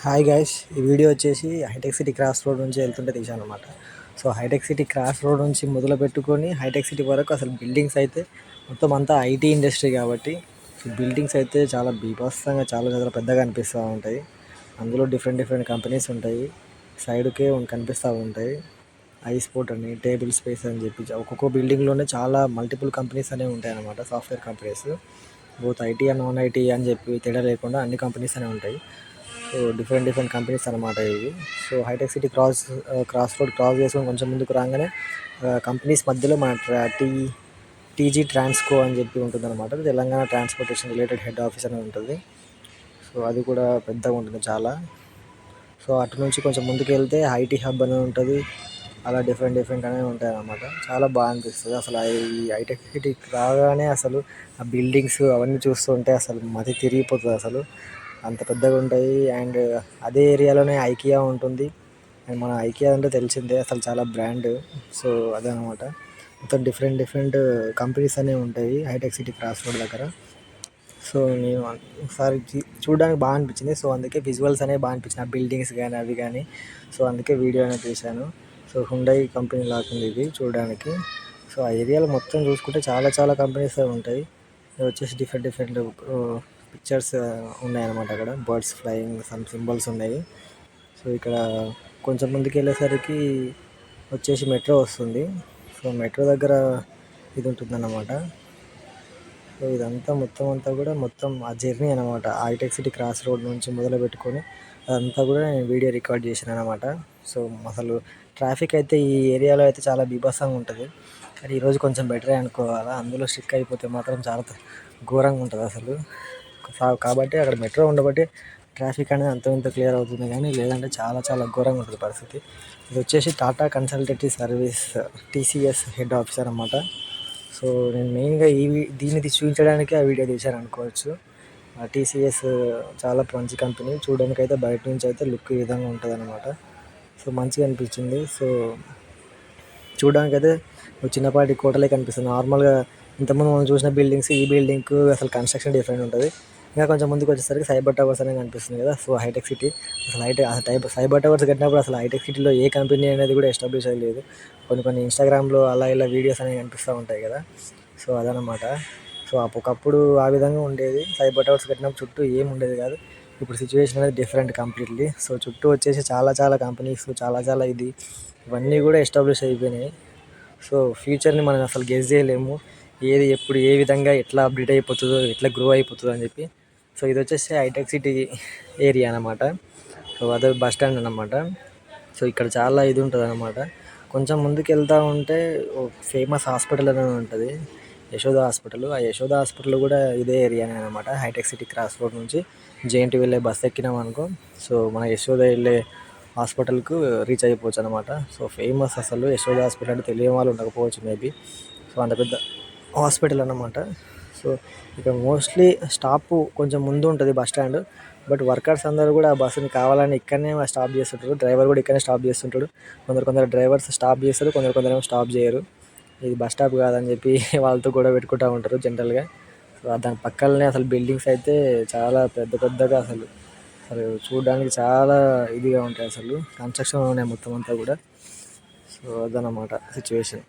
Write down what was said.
Hi guys, ఈ video వచ్చేసి hitech city cross road నుంచి వెళ్తుంటే తీసాను అనమాట. So hitech city cross road నుంచి మొదలు పెట్టుకొని హైటెక్ సిటీ వరకు అసలు బిల్డింగ్స్ అయితే మొత్తం అంతా ఐటీ ఇండస్ట్రీ కాబట్టి బిల్డింగ్స్ అయితే చాలా బీభత్సంగా చాలా చాలా పెద్దగా అనిపిస్తూ ఉంటాయి. అందులో డిఫరెంట్ డిఫరెంట్ కంపెనీస్ ఉంటాయి, సైడ్కే కనిపిస్తూ ఉంటాయి. ఐ స్పోర్ట్ అని, టేబుల్ స్పేస్ అని చెప్పి ఒక్కొక్క బిల్డింగ్లోనే చాలా మల్టిపుల్ కంపెనీస్ అనేవి ఉంటాయి అన్నమాట. Software companies both IT and non IT అని చెప్పి తేడా లేకుండా అన్ని కంపెనీస్ అనేవి ఉంటాయి. సో డిఫరెంట్ డిఫరెంట్ కంపెనీస్ అనమాట ఇవి. So hitech city cross road cross చేసుకొని కొంచెం ముందుకు రాగానే కంపెనీస్ మధ్యలో మన టీజీ ట్రాన్స్కో అని చెప్పి ఉంటుంది అనమాట. Telangana transportation related head office అనేది ఉంటుంది. సో అది కూడా పెద్దగా ఉంటుంది చాలా. సో అటు నుంచి కొంచెం ముందుకు వెళ్తే ఐటీ హబ్ అనేది ఉంటుంది. అలా డిఫరెంట్ డిఫరెంట్ అనేవి ఉంటాయి అన్నమాట. చాలా బాగా అనిపిస్తుంది అసలు. ఈ హైటెక్ సిటీకి రాగానే అసలు ఆ బిల్డింగ్స్ అవన్నీ చూస్తుంటే అసలు మతి తిరిగిపోతుంది అసలు. అంత పెద్దగా ఉంటాయి. అండ్ అదే ఏరియాలోనే ఐకియా ఉంటుంది. అండ్ మన ఐకియా అంటే తెలిసిందే, అసలు చాలా బ్రాండ్. సో అదనమాట. మొత్తం డిఫరెంట్ డిఫరెంట్ కంపెనీస్ అనేవి ఉంటాయి హైటెక్ సిటీ క్రాస్ రోడ్ దగ్గర. సో నేను ఒకసారి చూడడానికి బాగా అనిపించింది. సో అందుకే విజువల్స్ అనేవి బాగా అనిపించింది, ఆ బిల్డింగ్స్ కానీ అవి కానీ. సో అందుకే వీడియో అనేది తీశాను. సో హుండై కంపెనీ లాగుంది ఇది చూడడానికి. సో ఆ ఏరియాలో మొత్తం చూసుకుంటే చాలా చాలా కంపెనీస్ ఉంటాయి. ఇది వచ్చేసి డిఫరెంట్ డిఫరెంట్ పిక్చర్స్ ఉన్నాయన్నమాట. అక్కడ బర్డ్స్ ఫ్లయింగ్ సమ్ సింబల్స్ ఉన్నాయి. సో ఇక్కడ కొంచెం ముందుకు వెళ్ళేసరికి వచ్చేసి మెట్రో వస్తుంది. సో మెట్రో దగ్గర ఇది ఉంటుందన్నమాట. సో ఇదంతా మొత్తం అంతా కూడా మొత్తం ఆ జర్నీ అనమాట. హైటెక్ సిటీ క్రాస్ రోడ్ నుంచి మొదలు పెట్టుకొని అదంతా కూడా నేను వీడియో రికార్డ్ చేశాను అనమాట. సో అసలు ట్రాఫిక్ అయితే ఈ ఏరియాలో అయితే చాలా బీభత్సంగా ఉంటుంది. కానీ ఈరోజు కొంచెం బెటరే అనుకోవాలా. అందులో స్ట్రిక్ అయిపోతే మాత్రం చాలా ఘోరంగా ఉంటుంది అసలు. కాబట్టి అక్కడ మెట్రో ఉండబట్టి ట్రాఫిక్ అనేది అంత ఇంత క్లియర్ అవుతుంది, కానీ లేదంటే చాలా చాలా ఘోరంగా ఉంటుంది పరిస్థితి. ఇది వచ్చేసి Tata consultancy service TCS head officer అన్నమాట. సో నేను మెయిన్గా దీన్ని చూపించడానికి ఆ వీడియో తీశాను అనుకోవచ్చు. టీసీఎస్ చాలా మంచి కంపెనీ. చూడడానికి అయితే బయట నుంచి అయితే లుక్ ఈ విధంగా ఉంటుంది అనమాట. సో మంచిగా అనిపించింది. సో చూడడానికి అయితే చిన్నపాటి కోటలే కనిపిస్తుంది. నార్మల్గా ఇంతకుముందు మనం చూసిన బిల్డింగ్స్ ఈ బిల్డింగ్కు అసలు కన్స్ట్రక్షన్ డిఫరెంట్ ఉంటుంది. ఇంకా కొంచెం ముందుకు వచ్చేసరికి సైబర్ టవర్స్ అనేది కనిపిస్తుంది కదా. సో హైటెక్ సిటీ అసలు సైబర్ టవర్స్ కట్టినప్పుడు అసలు హైటెక్ సిటీలో ఏ కంపెనీ అనేది కూడా ఎస్టాబ్లిష్ అయ్యలేదు. కొన్ని కొన్ని ఇన్స్టాగ్రామ్లో అలా ఇలా వీడియోస్ అనేవి కనిపిస్తూ ఉంటాయి కదా. సో అదనమాట. సో ఒకప్పుడు ఆ విధంగా ఉండేది. సైబర్ టవర్స్ కట్టినప్పుడు చుట్టూ ఏం ఉండేది కాదు. ఇప్పుడు సిచ్యువేషన్ అనేది డిఫరెంట్ కంప్లీట్లీ. సో చుట్టూ వచ్చేసి చాలా చాలా కంపెనీస్, చాలా చాలా ఇవన్నీ కూడా ఎస్టాబ్లిష్ అయిపోయినాయి. సో ఫ్యూచర్ని మనం అసలు గెస్ చేయలేము. ఏది ఎప్పుడు ఏ విధంగా ఎట్లా అప్డేట్ అయిపోతుందో, ఎట్లా గ్రో అయిపోతుందో అని చెప్పి. సో ఇది వచ్చేసి హైటెక్ సిటీ ఏరియా అనమాట. సో అదే బస్ స్టాండ్ అనమాట. సో ఇక్కడ చాలా ఇది ఉంటుంది అనమాట. కొంచెం ముందుకు వెళ్తూ ఉంటే ఫేమస్ హాస్పిటల్ అనేది ఉంటుంది, యశోద హాస్పిటల్. ఆ యశోద హాస్పిటల్ కూడా ఇదే ఏరియానే అనమాట. హైటెక్ సిటీ క్రాస్ రోడ్ నుంచి జేఎన్టీ వెళ్ళే బస్ ఎక్కినాం అనుకో, సో మన యశోద వెళ్ళే హాస్పిటల్కు రీచ్ అయిపోవచ్చు అనమాట. సో ఫేమస్ అసలు యశోద హాస్పిటల్ అంటే తెలియని వాళ్ళు ఉండకపోవచ్చు మేబీ. సో అంత పెద్ద హాస్పిటల్ అన్నమాట. సో ఇక మోస్ట్లీ స్టాప్ కొంచెం ముందు ఉంటుంది బస్ స్టాండ్. బట్ వర్కర్స్ అందరూ కూడా ఆ బస్సుని కావాలని ఇక్కడనే స్టాప్ చేస్తుంటారు. డ్రైవర్ కూడా ఇక్కడనే స్టాప్ చేస్తుంటాడు. కొందరు డ్రైవర్స్ స్టాప్ చేస్తారు, కొందరు స్టాప్ చేయరు. ఇది బస్ స్టాప్ కాదని చెప్పి వాళ్ళతో కూడా పెట్టుకుంటూ ఉంటారు జనరల్గా. సో దాని పక్కనే అసలు బిల్డింగ్స్ అయితే చాలా పెద్ద పెద్దగా అసలు అసలు చూడడానికి చాలా ఇదిగా ఉంటాయి. అసలు కన్స్ట్రక్షన్ ఉన్నాయి మొత్తం అంతా కూడా. సో అదనమాట సిచ్యువేషన్.